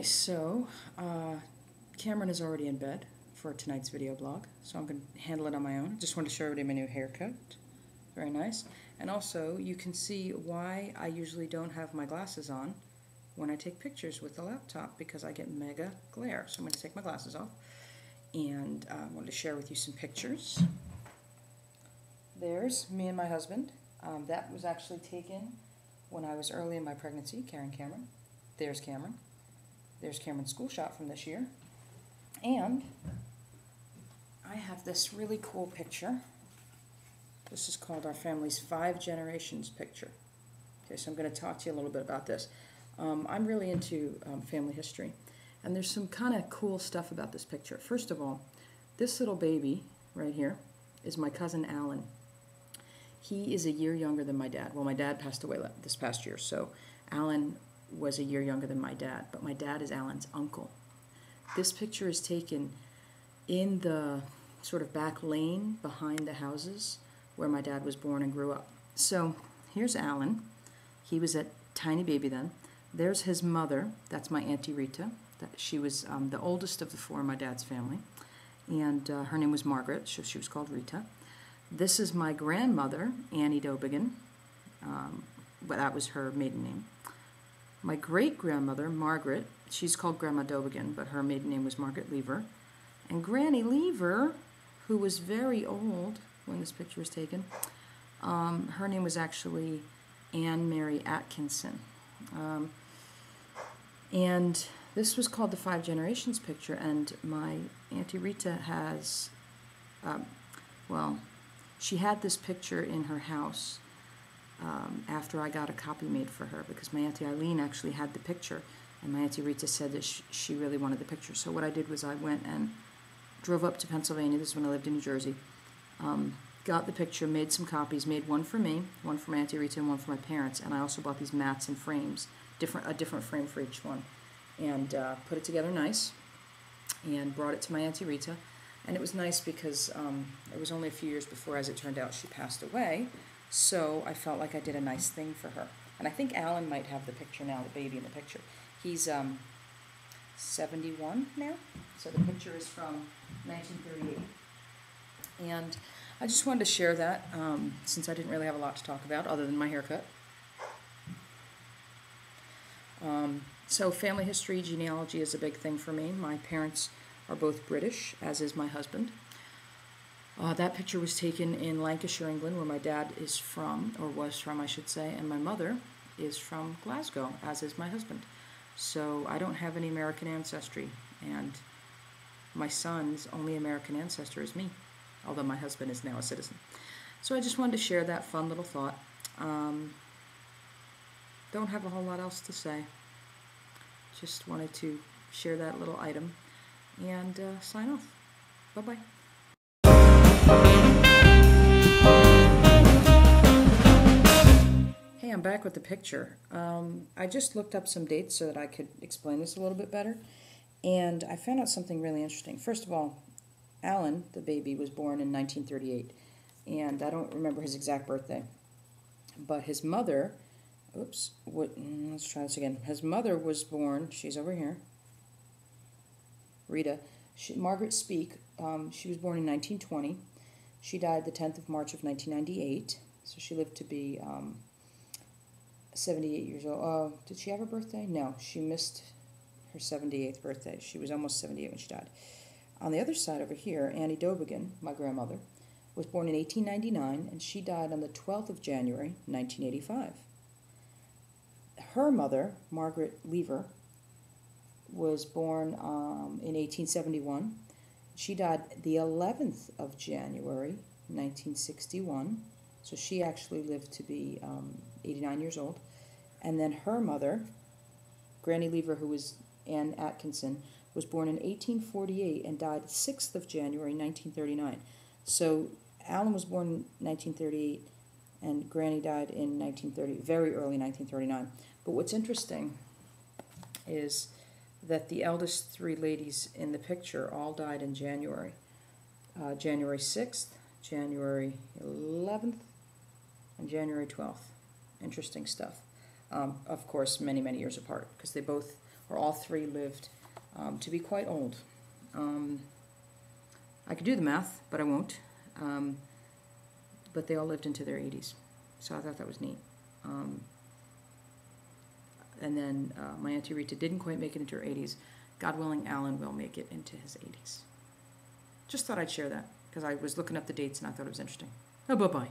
So Cameron is already in bed for tonight's video blog, so I'm going to handle it on my own. Just wanted to show everybody my new haircut. Very nice. And also, you can see why I usually don't have my glasses on when I take pictures with the laptop, because I get mega glare. So I'm going to take my glasses off, and I wanted to share with you some pictures. There's me and my husband. That was actually taken when I was early in my pregnancy, Cameron. There's Cameron. There's Cameron's school shot from this year. And I have this really cool picture. This is called our family's 5 generations picture. Okay, so I'm going to talk to you a little bit about this. I'm really into family history, and there's some kind of cool stuff about this picture. First of all, this little baby right here is my cousin Alan. He is a year younger than my dad. Well, my dad passed away this past year, so Alan was a year younger than my dad, but my dad is Alan's uncle. This picture is taken in the sort of back lane behind the houses where my dad was born and grew up. So here's Alan. He was a tiny baby then. There's his mother. That's my Auntie Rita. She was the oldest of the 4 in my dad's family, and her name was Margaret, so she was called Rita. This is my grandmother, Annie Dobigan, but that was her maiden name. My great-grandmother, Margaret, she's called Grandma Dobigan, but her maiden name was Margaret Lever. And Granny Lever, who was very old when this picture was taken, her name was actually Anne Mary Atkinson. And this was called the 5 generations picture, and my Auntie Rita has, well, she had this picture in her house after I got a copy made for her, because my Auntie Eileen actually had the picture, and my Auntie Rita said that she really wanted the picture. So what I did was I went and drove up to Pennsylvania. This is when I lived in New Jersey. Got the picture, made some copies, made one for me, one for my Auntie Rita, and one for my parents. And I also bought these mats and frames, a different frame for each one, and put it together nice, and brought it to my Auntie Rita. And it was nice because it was only a few years before, as it turned out, she passed away. So I felt like I did a nice thing for her. And I think Alan might have the picture now, the baby in the picture. He's 71 now. So the picture is from 1938. And I just wanted to share that since I didn't really have a lot to talk about other than my haircut. So family history, genealogy is a big thing for me. My parents are both British, as is my husband. That picture was taken in Lancashire, England, where my dad is from, or was from, I should say, and my mother is from Glasgow, as is my husband. So I don't have any American ancestry, and my son's only American ancestor is me, although my husband is now a citizen. So I just wanted to share that fun little thought. Don't have a whole lot else to say. Just wanted to share that little item and sign off. Bye-bye. Hey, I'm back with the picture. I just looked up some dates so that I could explain this a little bit better, and I found out something really interesting. First of all, Alan, the baby, was born in 1938, and I don't remember his exact birthday, but his mother, let's try this again. His mother was born, she's over here, Rita, Margaret Speake. She was born in 1920. She died the 10th of March of 1998, so she lived to be 78 years old. Did she have a birthday? No, she missed her 78th birthday. She was almost 78 when she died. On the other side over here, Annie Dobigan, my grandmother, was born in 1899, and she died on the 12th of January, 1985. Her mother, Margaret Lever, was born in 1871. She died the 11th of January, 1961. So she actually lived to be 89 years old. And then her mother, Granny Lever, who was Anne Atkinson, was born in 1848 and died 6th of January, 1939. So Alan was born in 1938, and Granny died in 1930, very early 1939. But what's interesting is that the eldest 3 ladies in the picture all died in January. January 6th, January 11th, and January 12th. Interesting stuff. Of course, many, many years apart, because they both or all three lived to be quite old. I could do the math, but I won't. But they all lived into their 80s, so I thought that was neat. And then my Auntie Rita didn't quite make it into her 80s. God willing, Alan will make it into his 80s. Just thought I'd share that, because I was looking up the dates and I thought it was interesting. Oh, bye-bye.